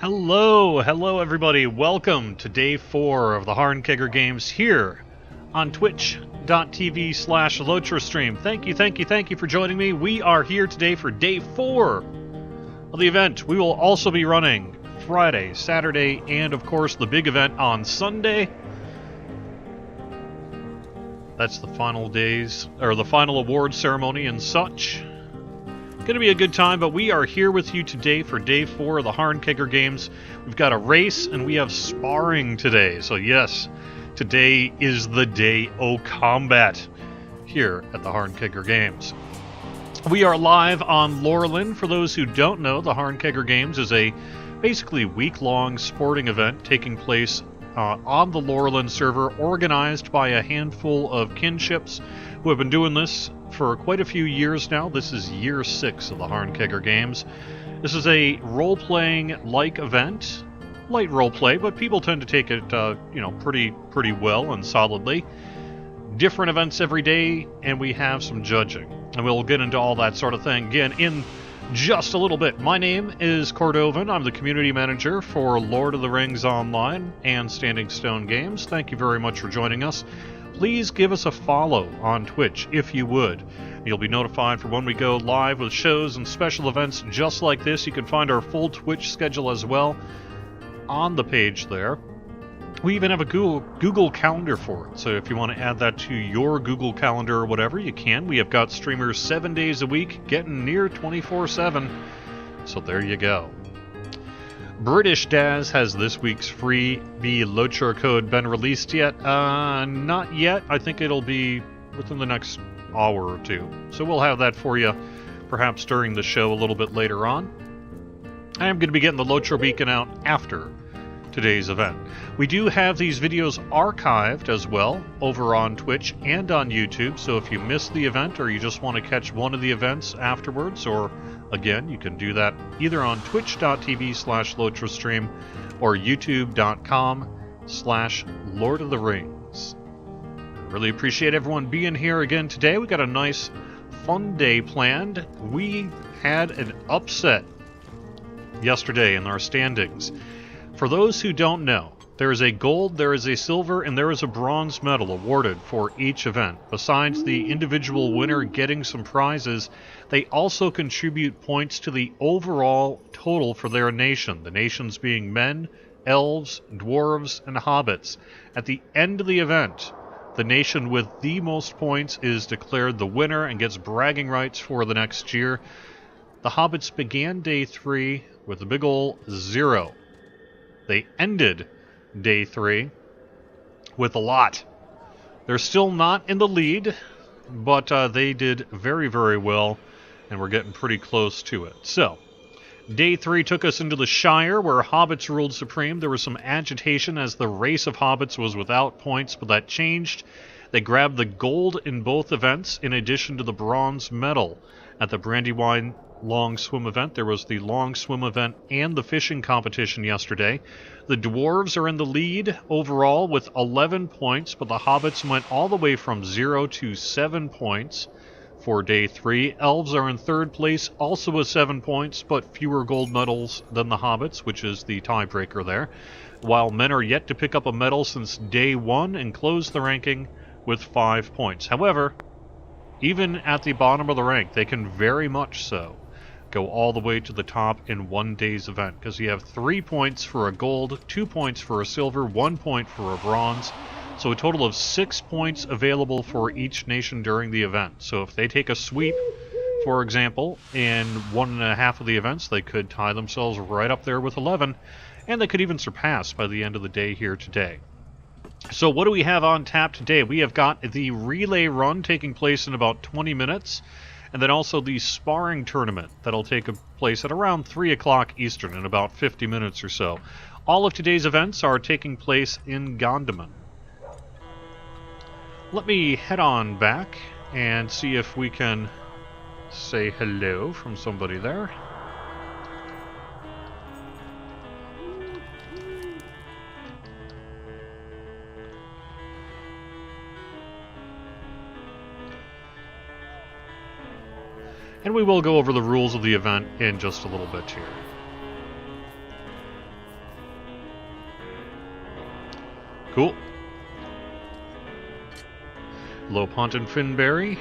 Hello everybody. Welcome to day 4 of the Harnkegger games here on twitch.tv/LOTRO stream. Thank you for joining me. We are here today for day 4 of the event. We will also be running Friday, Saturday, and of course the big event on Sunday. That's the final days, or the final award ceremony and such. Going to be a good time, but we are here with you today for day 4 of the Harnkegger games. We've got a race and we have sparring today. So yes, today is the day o' combat here at the Harnkegger games. We are live on Laurelin. For those who don't know, the Harnkegger games is a basically week-long sporting event taking place on the Laurelin server, organized by a handful of kinships who have been doing this for quite a few years now. This is year 6 of the Harnkegger games. This is a role-playing like event, light role-play, but people tend to take it, pretty well and solidly. Different events every day, and we have some judging, and we'll get into all that sort of thing again in just a little bit. My name is Cordovan. I'm the community manager for Lord of the Rings Online and Standing Stone Games. Thank you very much for joining us. Please give us a follow on Twitch if you would. You'll be notified for when we go live with shows and special events just like this. You can find our full Twitch schedule as well on the page there. We even have a Google Calendar for it, so if you want to add that to your Google Calendar or whatever, you can. We have got streamers 7 days a week, getting near 24/7, so there you go. British Daz has this week's freebie LOTRO code been released yet? Not yet. I think it'll be within the next hour or two. So we'll have that for you perhaps during the show a little bit later on. I am going to be getting the LOTRO beacon out after today's event. We do have these videos archived as well over on Twitch and on YouTube, so if you missed the event or you just want to catch one of the events afterwards, or again, you can do that either on twitch.tv/LOTRO stream or youtube.com/Lord of the Rings. Really appreciate everyone being here again today. We got a nice fun day planned. We had an upset yesterday in our standings. For those who don't know, there is a gold, there is a silver, and there is a bronze medal awarded for each event. Besides the individual winner getting some prizes, they also contribute points to the overall total for their nation, the nations being men, elves, dwarves, and hobbits. At the end of the event, the nation with the most points is declared the winner and gets bragging rights for the next year. The hobbits began day 3 with a big ol' 0. They ended day 3 with a lot. They're still not in the lead, but they did very, very well, and we're getting pretty close to it. So, day 3 took us into the Shire, where hobbits ruled supreme. There was some agitation as the race of hobbits was without points, but that changed. They grabbed the gold in both events, in addition to the bronze medal. At the Brandywine long swim event, there was the long swim event and the fishing competition yesterday. The dwarves are in the lead overall with 11 points, but the hobbits went all the way from 0 to 7 points for day 3. Elves are in 3rd place, also with 7 points, but fewer gold medals than the hobbits, which is the tiebreaker there, while men are yet to pick up a medal since day 1 and close the ranking with 5 points. However, even at the bottom of the rank, they can very much so go all the way to the top in one day's event, because you have 3 points for a gold, 2 points for a silver, 1 point for a bronze, so a total of 6 points available for each nation during the event. So if they take a sweep, for example, in 1.5 of the events, they could tie themselves right up there with 11, and they could even surpass by the end of the day here today. So what do we have on tap today? We have got the relay run taking place in about 20 minutes, and then also the sparring tournament that'll take place at around 3 o'clock Eastern in about 50 minutes or so. All of today's events are taking place in Gondaman. Let me head on back and see if we can say hello from somebody there. And we will go over the rules of the event in just a little bit here. Cool. Lopont and Finberry.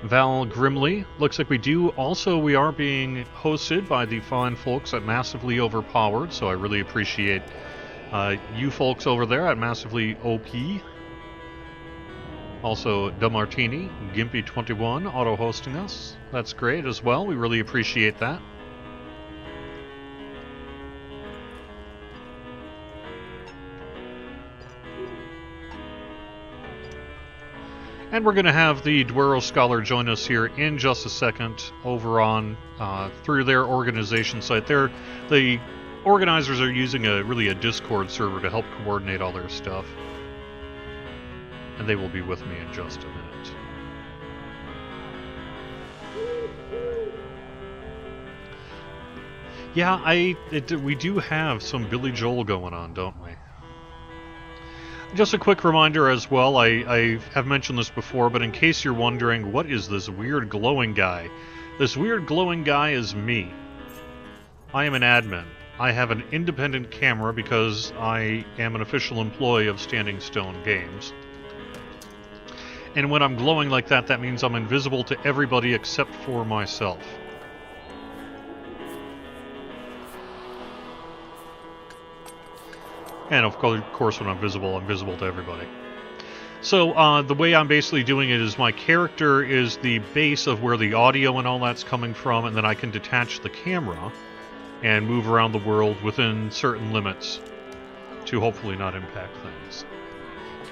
Val Grimley. Looks like we are being hosted by the fine folks at Massively Overpowered, so I really appreciate you folks over there at Massively OP. Also, DeMartini, Gimpy21 auto-hosting us. That's great as well. We really appreciate that. And we're going to have the Duero Scholar join us here in just a second over on through their organization site. The organizers are using a Discord server to help coordinate all their stuff. And they will be with me in just a minute. Yeah, we do have some Billy Joel going on, don't we? Just a quick reminder as well, I have mentioned this before, but in case you're wondering, what is this weird glowing guy? This weird glowing guy is me. I am an admin. I have an independent camera because I am an official employee of Standing Stone Games. And when I'm glowing like that, that means I'm invisible to everybody except for myself. And of course, when I'm visible to everybody. So the way I'm basically doing it is my character is the base of where the audio and all that's coming from, and then I can detach the camera and move around the world within certain limits to hopefully not impact things.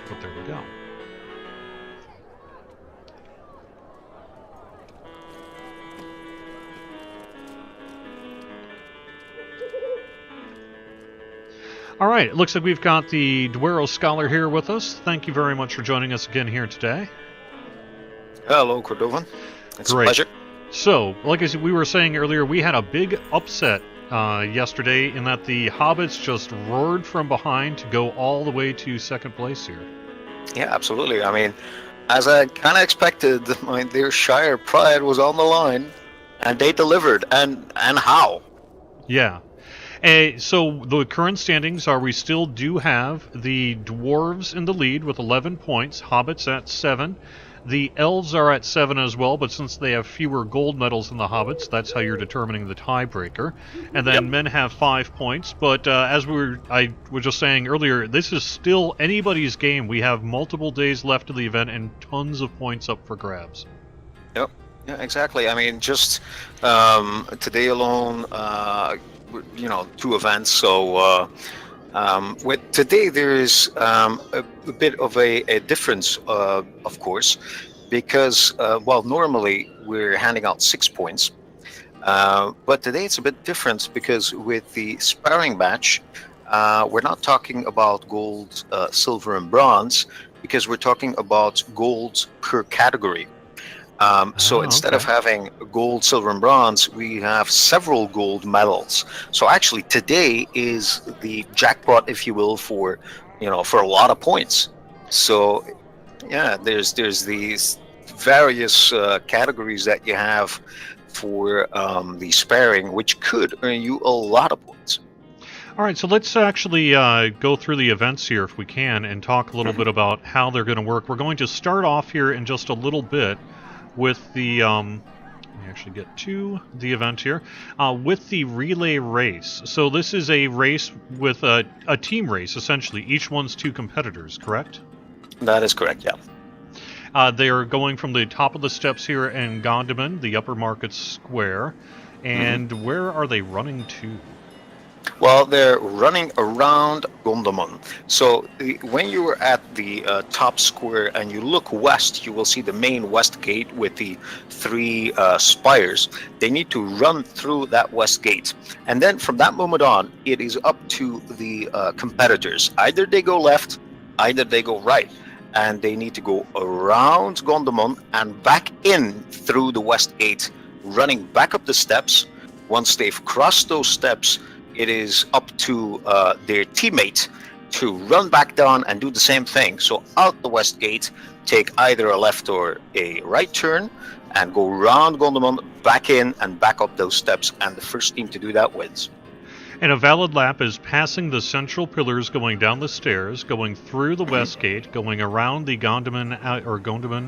But there we go. Alright, it looks like we've got the Duero Scholar here with us. Thank you very much for joining us again here today. Hello, Cordovan. It's Great. a pleasure. So, like we were saying earlier, we had a big upset yesterday in that the Hobbits just roared from behind to go all the way to second place here. Yeah, absolutely. I mean, as I kind of expected, their Shire pride was on the line, and they delivered. And how? Yeah. So the current standings are we still do have the Dwarves in the lead with 11 points, Hobbits at 7. The Elves are at 7 as well, but since they have fewer gold medals than the Hobbits, that's how you're determining the tiebreaker. And then Men have 5 points, but as I was just saying earlier, this is still anybody's game. We have multiple days left of the event and tons of points up for grabs. Yep. Yeah, exactly. I mean, just today alone, 2 events. So with today, there is a bit of a difference, of course, because while normally we're handing out 6 points, but today it's a bit different because with the sparring match, we're not talking about gold, silver, and bronze, because we're talking about gold per category. So instead of having gold, silver, and bronze, we have several gold medals. So actually, today is the jackpot, if you will, for a lot of points. So yeah, there's these various categories that you have for the sparring, which could earn you a lot of points. All right, so let's actually go through the events here if we can and talk a little bit about how they're going to work. We're going to start off here in just a little bit with the, let me actually get to the event here, with the relay race. So this is a race with a team race, essentially. Each one's 2 competitors, correct? That is correct, yeah. They are going from the top of the steps here in Gondaman, the Upper Market Square, and where are they running to? Well, they're running around Gondaman. So when you are at the top square and you look west, you will see the main west gate with the 3 spires. They need to run through that west gate. And then from that moment on, it is up to the competitors. Either they go left, either they go right. And they need to go around Gondaman and back in through the west gate, running back up the steps. Once they've crossed those steps, it is up to their teammate to run back down and do the same thing. So out the west gate, take either a left or a right turn and go round Gondaman, back in and back up those steps. And the first team to do that wins. And a valid lap is passing the central pillars, going down the stairs, going through the west gate, going around the Gondaman,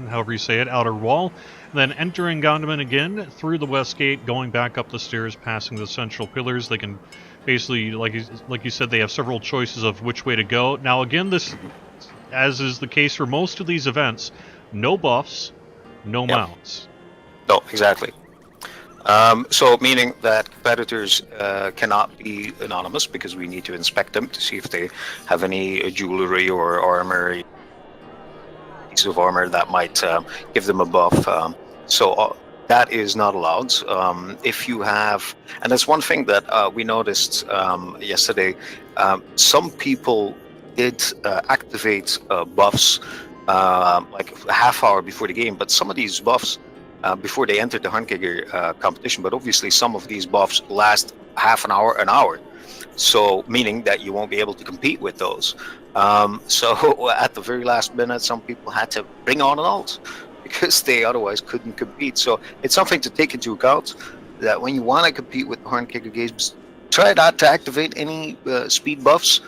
however you say it, outer wall, then entering Gondaman again through the west gate, going back up the stairs, passing the central pillars. They can basically, like you said, they have several choices of which way to go. Now, again, this, as is the case for most of these events, no buffs, no mounts. No, exactly. So meaning that competitors cannot be anonymous because we need to inspect them to see if they have any jewelry or armor, piece of armor that might give them a buff. So that is not allowed. If you have, and that's one thing that we noticed yesterday, some people did activate buffs like a half hour before the game, but some of these buffs before they entered the Harnkegger competition, but obviously some of these buffs last half an hour. So meaning that you won't be able to compete with those. So at the very last minute, some people had to bring on an ult because they otherwise couldn't compete. So it's something to take into account that when you want to compete with Harnkegger games, try not to activate any speed buffs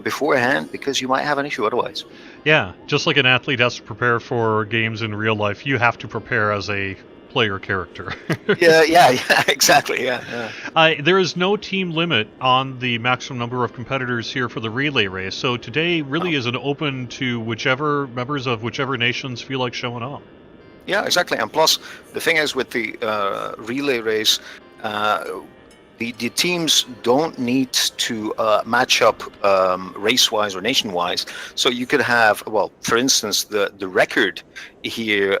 beforehand because you might have an issue otherwise. Yeah, just like an athlete has to prepare for games in real life, you have to prepare as a player character. yeah, exactly. Yeah. There is no team limit on the maximum number of competitors here for the relay race, so today really is an open to whichever members of whichever nations feel like showing up. Yeah, exactly. And plus, the thing is with the relay race, the teams don't need to match up race-wise or nation-wise. So you could have, well, for instance, the record here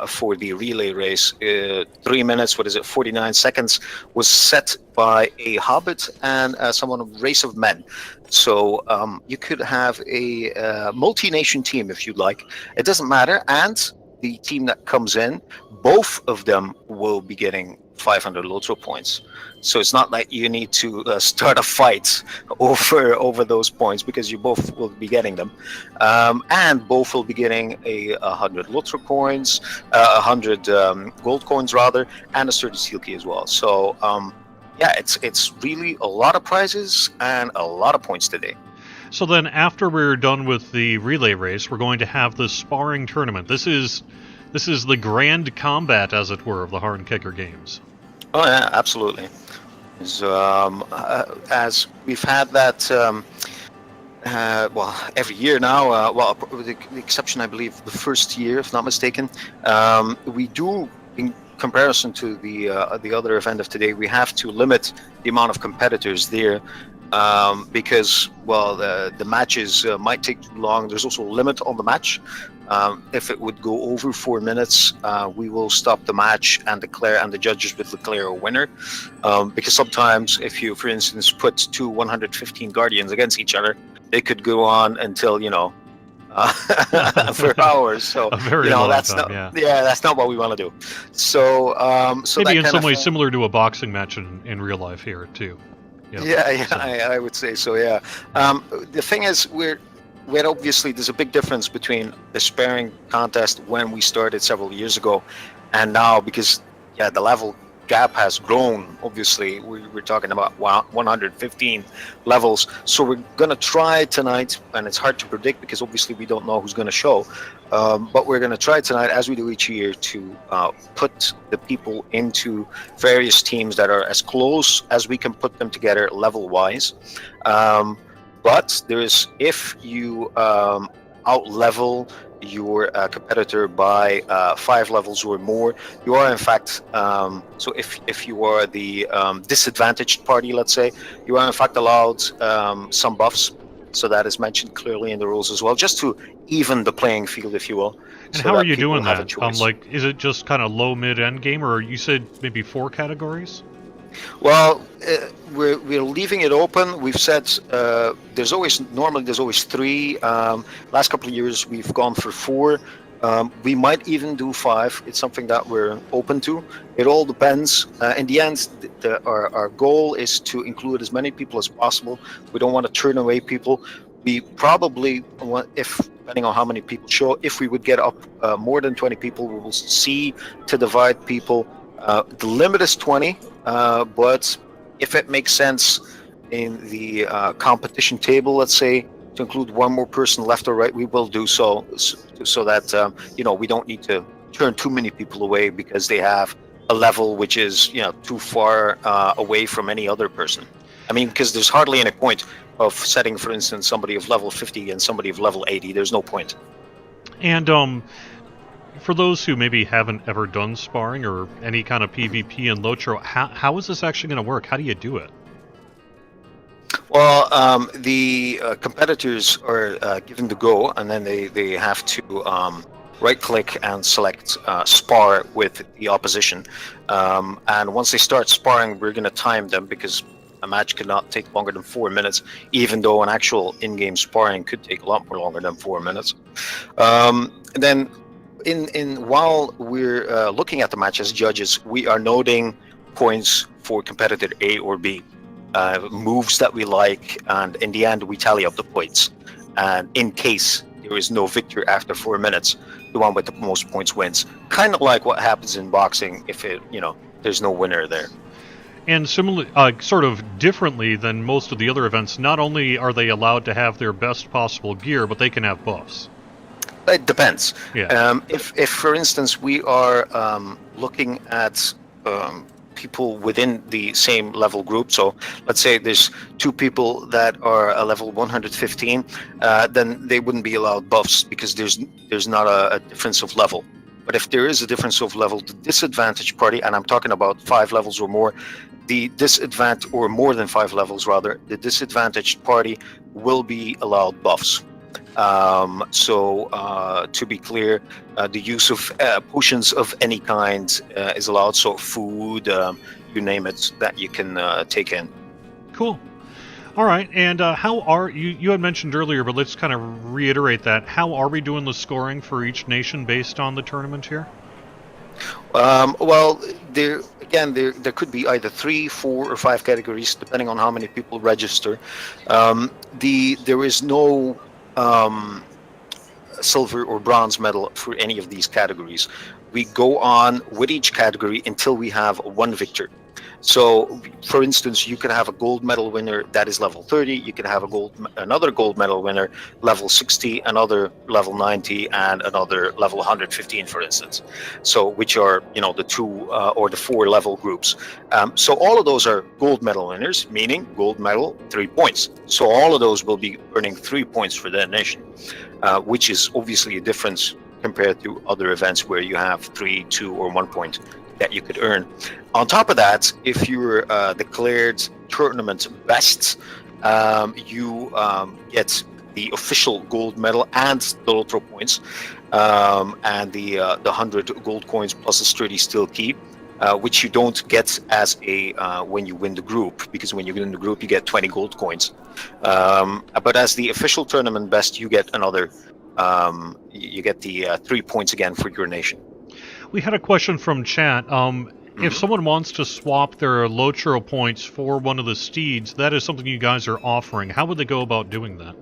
for the relay race, 3 minutes, 49 seconds, was set by a Hobbit and someone of Race of Men. So you could have a multi-nation team if you'd like. It doesn't matter. And the team that comes in, both of them will be getting 500 LOTRO points. So it's not like you need to start a fight over those points because you both will be getting them, and both will be getting 100 LOTRO coins, 100 gold coins rather, and a sturdy steel key as well. So yeah, it's really a lot of prizes and a lot of points today. So then, after we're done with the relay race, we're going to have the sparring tournament. This is the grand combat, as it were, of the Harnkegger games. Oh yeah, absolutely. So, as we've had that, well, every year now. Well, with the exception, I believe, the first year, if not mistaken, we do, in comparison to the other event of today, we have to limit the amount of competitors there. Because, well, the matches might take too long. There's also a limit on the match. If it would go over 4 minutes, we will stop the match and the judges will declare a winner. Because sometimes if you, for instance, put two 115 Guardians against each other, they could go on until, for hours. So, a very long that's time, not, that's not what we want to do. So, maybe in some ways similar to a boxing match in real life here too. Yeah, I would say so. Yeah. The thing is, we're obviously there's a big difference between the sparring contest when we started several years ago, and now because the level gap has grown. Obviously, we're talking about 115 levels. So we're gonna try tonight, and it's hard to predict because obviously we don't know who's gonna show. But we're gonna try tonight, as we do each year, to put the people into various teams that are as close as we can put them together level-wise. But there's, if you out-level your competitor by 5 levels or more, you are in fact, so if you are the disadvantaged party, let's say, you are in fact allowed some buffs. So that is mentioned clearly in the rules as well, just to even the playing field, if you will. And how are you doing that? Like, is it just kind of low, mid, end game, or you said maybe 4 categories? Well, we're leaving it open. We've said there's always 3. Last couple of years we've gone for 4. We might even do 5. It's something that we're open to. It all depends. In the end, our goal is to include as many people as possible. We don't want to turn away people. We probably want, depending on how many people show, if we would get up more than 20 people, we will see to divide people. The limit is 20, but if it makes sense in the competition table, let's say, to include one more person left or right, we will do so that we don't need to turn too many people away because they have a level which is too far away from any other person. I mean, because there's hardly any point of setting, for instance, somebody of level 50 and somebody of level 80. There's no point. And for those who maybe haven't ever done sparring or any kind of PvP in LOTRO, how is this actually going to work? How do you do it? Well, the competitors are given the go, and then they have to right-click and select spar with the opposition. And once they start sparring, we're going to time them because a match cannot take longer than 4 minutes, even though an actual in-game sparring could take a lot more longer than 4 minutes. Then, while we're looking at the match as judges, we are noting points for competitor A or B. Moves that we like, and in the end we tally up the points, and in case there is no victor after 4 minutes, the one with the most points wins, kind of like what happens in boxing if there's no winner there. And similarly, sort of differently than most of the other events, not only are they allowed to have their best possible gear, but they can have buffs. It depends. Yeah. If for instance we are looking at people within the same level group, so let's say there's two people that are a level 115, then they wouldn't be allowed buffs because there's not a difference of level. But if there is a difference of level, the disadvantaged party, and I'm talking about 5 levels or more, or more than 5 levels rather, the disadvantaged party will be allowed buffs. To be clear, the use of potions of any kind is allowed, so food, you name it, that you can take in. Cool. All right, and how are you had mentioned earlier, but let's kind of reiterate that. How are we doing the scoring for each nation based on the tournament here? Well, there could be either 3, 4, or 5 categories, depending on how many people register. There is no silver or bronze medal for any of these categories. We go on with each category until we have one victor. So, for instance, you could have a gold medal winner that is level 30. You could have another gold medal winner level 60, another level 90, and another level 115, for instance. So, which are the 2 or the 4 level groups. So all of those are gold medal winners, meaning gold medal 3 points. So all of those will be earning 3 points for their nation, which is obviously a difference compared to other events where you have 3, 2, or 1 point that you could earn. On top of that, if you're declared tournament best, you get the official gold medal and the LOTRO points, and the 100 gold coins plus a sturdy steel key, which you don't get as when you win the group, because when you win the group you get 20 gold coins. But as the official tournament best, you get another. You get the 3 points again for your nation. We had a question from chat. If someone wants to swap their LOTRO points for one of the steeds, that is something you guys are offering. How would they go about doing that?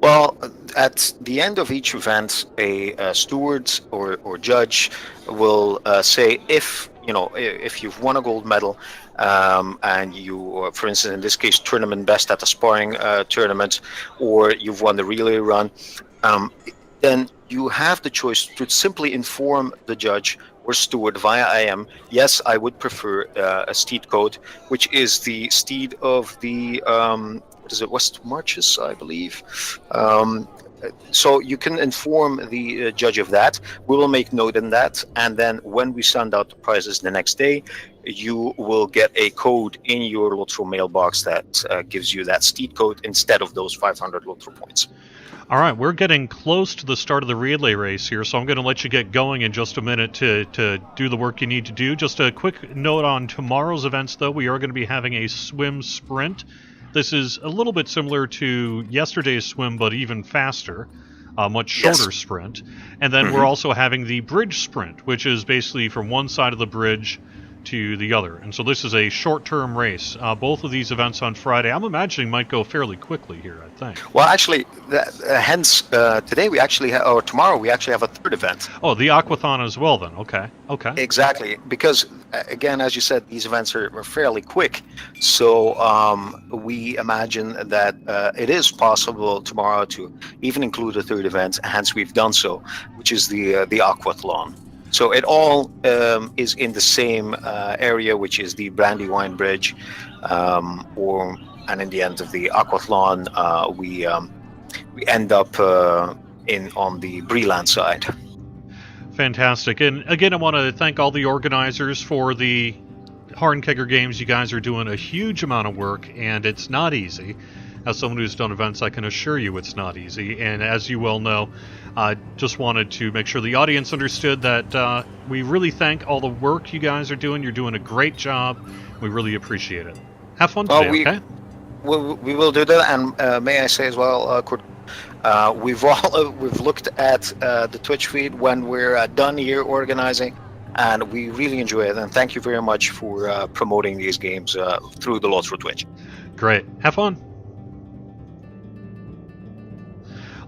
Well, at the end of each event, a steward or judge will say if you've won a gold medal, and you, for instance, in this case, tournament best at the sparring tournament, or you've won the relay run, then you have the choice to simply inform the judge or steward via IM, yes, I would prefer a steed code, which is the steed of the, West Marches, I believe. So you can inform the judge of that. We will make note in that, and then when we send out the prizes the next day, you will get a code in your LOTRO mailbox that gives you that steed code instead of those 500 LOTRO points. All right, we're getting close to the start of the relay race here, so I'm going to let you get going in just a minute to do the work you need to do. Just a quick note on tomorrow's events, though. We are going to be having a swim sprint. This is a little bit similar to yesterday's swim, but even faster, a much shorter sprint. And then we're also having the bridge sprint, which is basically from one side of the bridge to the other. And so this is a short-term race. Both of these events on Friday, I'm imagining, might go fairly quickly here, I think. Well, actually, hence today we actually or tomorrow we actually have a third event. Oh, the Aquathon as well, then. Okay. Okay. Exactly, because again, as you said, these events are fairly quick. So we imagine that it is possible tomorrow to even include a third event. Hence, we've done so, which is the Aquathlon. So it all is in the same area, which is the Brandywine Bridge, and in the end of the Aquathlon, we end up in on the Breland side. Fantastic. And again, I want to thank all the organizers for the Harnkegger games. You guys are doing a huge amount of work, and it's not easy. As someone who's done events, I can assure you it's not easy. And as you well know, I just wanted to make sure the audience understood that we really thank all the work you guys are doing. You're doing a great job. We really appreciate it. Have fun today, okay? We will do that. And may I say as well, Kurt, we've looked at the Twitch feed when we're done here organizing, and we really enjoy it. And thank you very much for promoting these games through the LOTRO Twitch. Great. Have fun.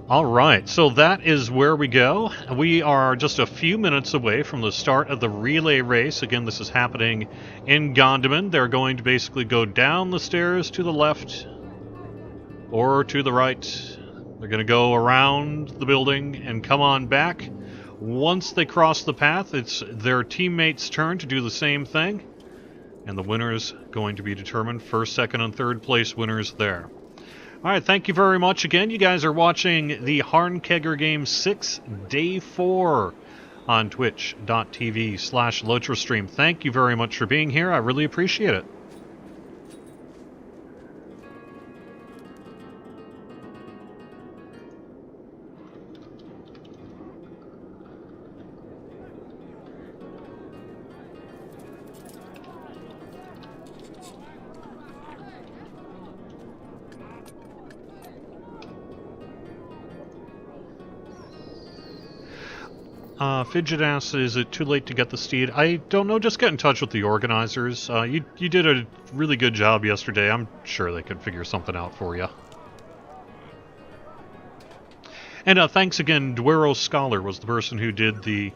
All right, so that is where we go. We are just a few minutes away from the start of the relay race. Again, this is happening in Gondeman. They're going to basically go down the stairs to the left or to the right. They're going to go around the building and come on back. Once they cross the path, it's their teammates' turn to do the same thing. And the winner's going to be determined. First, second, and third place winners there. All right, thank you very much again. You guys are watching the Harnkegger Game 6, Day 4 on twitch.tv/LotroStream. Thank you very much for being here. I really appreciate it. Fidget asks, is it too late to get the steed? I don't know, just get in touch with the organizers. You did a really good job yesterday. I'm sure they could figure something out for you. And thanks again, Duero Scholar was the person who did the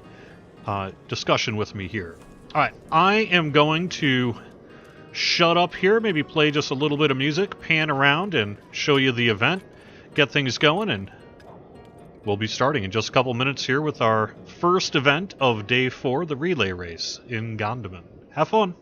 discussion with me here. Alright, I am going to shut up here, maybe play just a little bit of music, pan around and show you the event, get things going, and we'll be starting in just a couple minutes here with our first event of Day 4, the relay race in Gondeman. Have fun!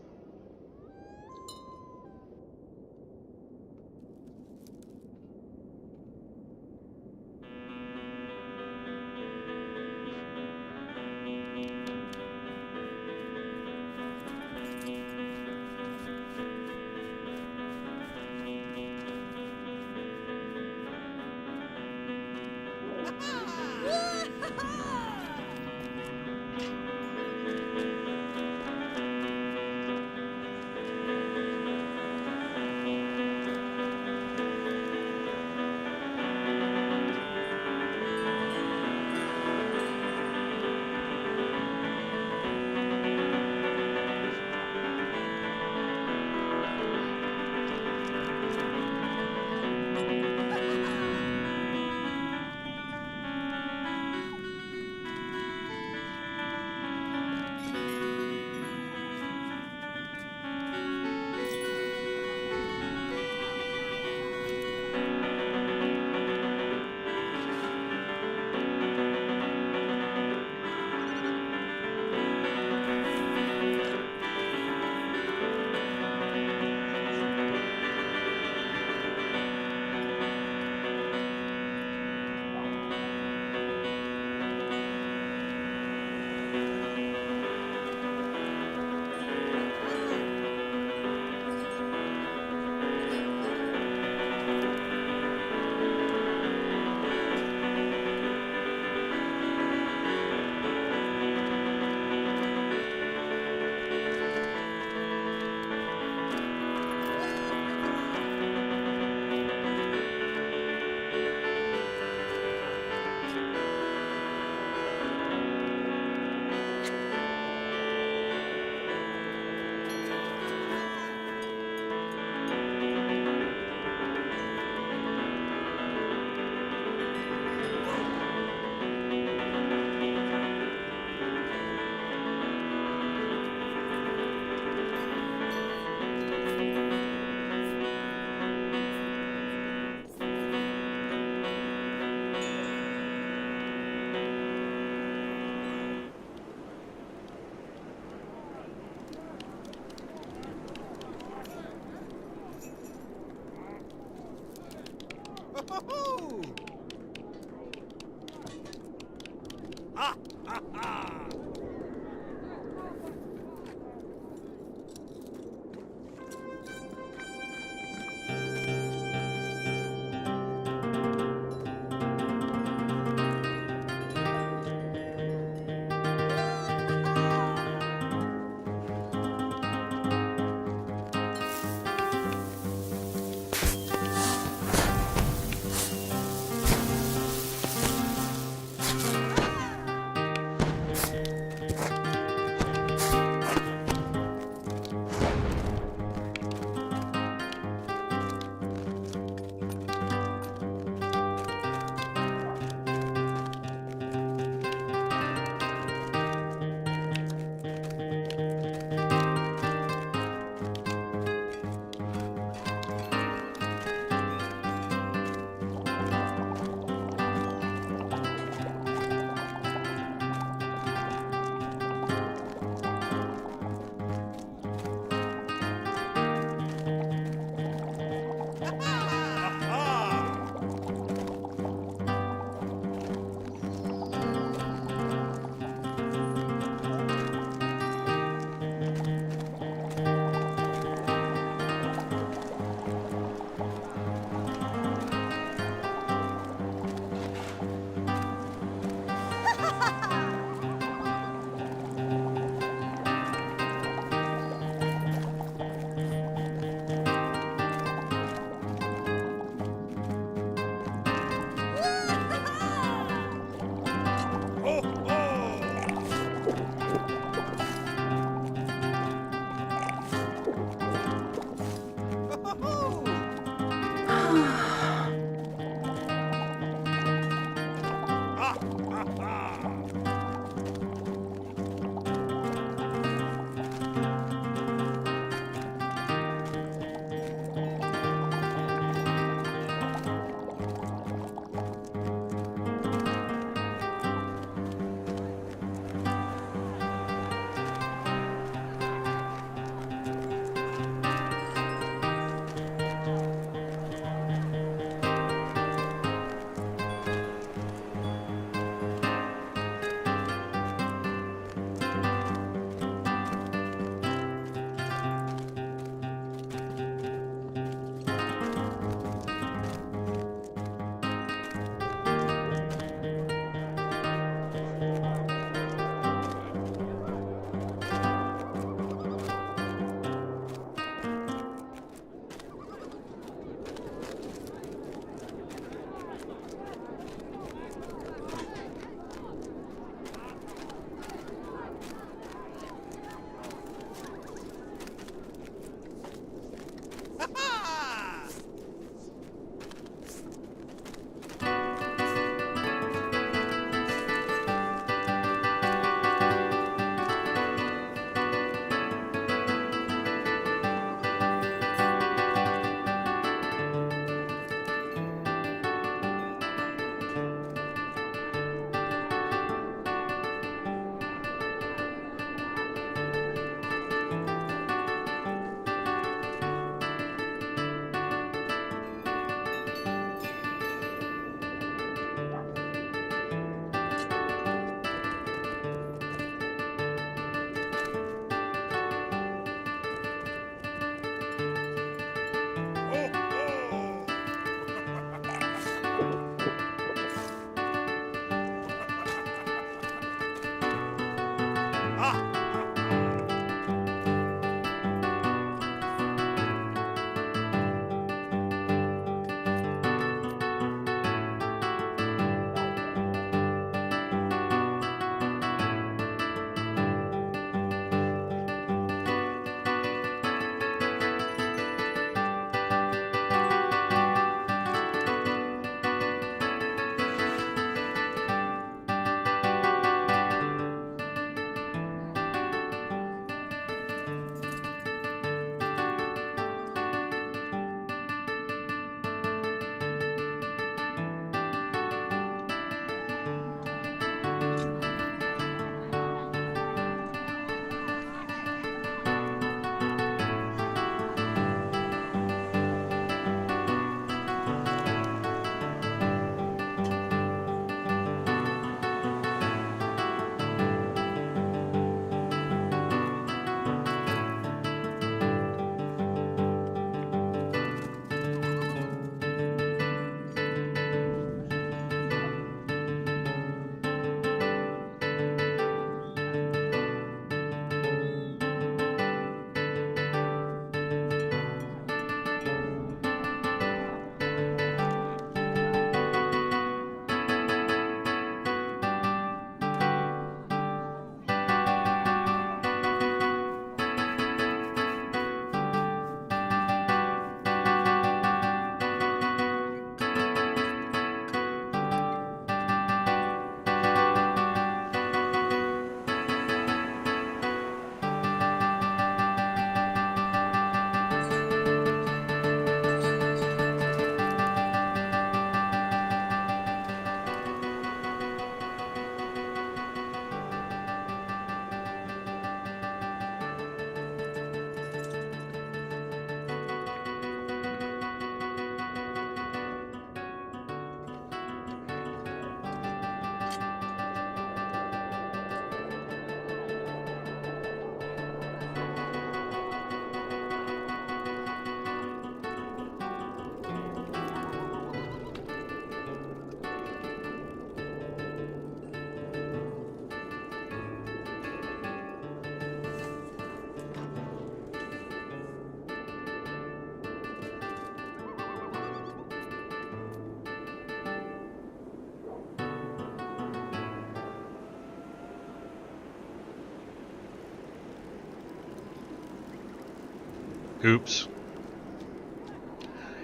Oops.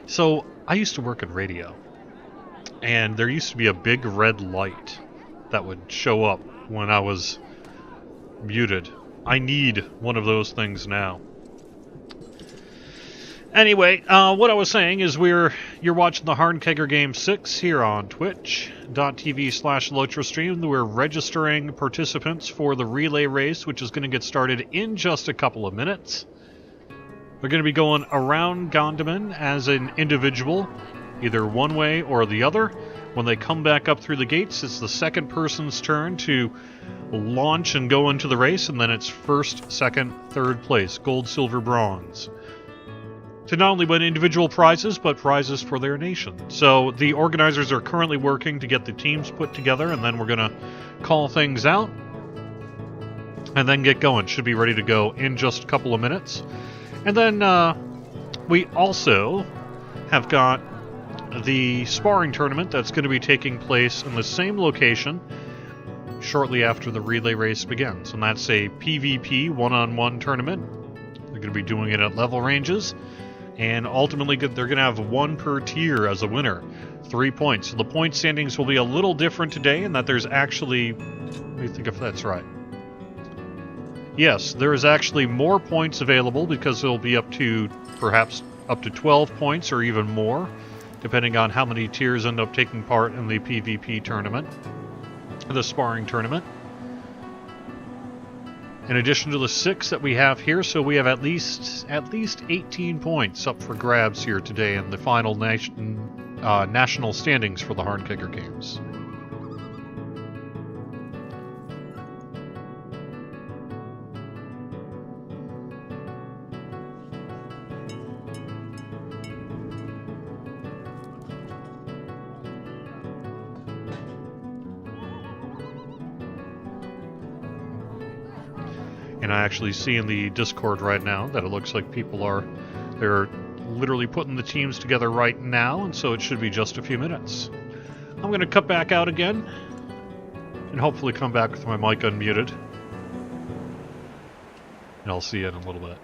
So, I used to work in radio, and there used to be a big red light that would show up when I was muted. I need one of those things now. Anyway, what I was saying is you're watching the Harnkegger Game 6 here on twitch.tv/LOTRO stream. We're registering participants for the relay race, which is going to get started in just a couple of minutes. We're going to be going around Gondaman as an individual, either one way or the other. When they come back up through the gates, it's the second person's turn to launch and go into the race, and then it's first, second, third place, gold, silver, bronze, to not only win individual prizes, but prizes for their nation. So the organizers are currently working to get the teams put together, and then we're going to call things out and then get going. Should be ready to go in just a couple of minutes. And then we also have got the sparring tournament that's going to be taking place in the same location shortly after the relay race begins. And that's a PvP one-on-one tournament. They're going to be doing it at level ranges. And ultimately, they're going to have one per tier as a winner. 3 points. So the point standings will be a little different today in that there's actually... Let me think if that's right. Yes, there is actually more points available because it'll be perhaps up to 12 points or even more, depending on how many tiers end up taking part in the PvP tournament, the sparring tournament. In addition to the 6 that we have here, so we have at least 18 points up for grabs here today in the final national standings for the Harnkegger Games. And I actually see in the Discord right now that it looks like they're literally putting the teams together right now, and so it should be just a few minutes. I'm going to cut back out again, and hopefully come back with my mic unmuted. And I'll see you in a little bit.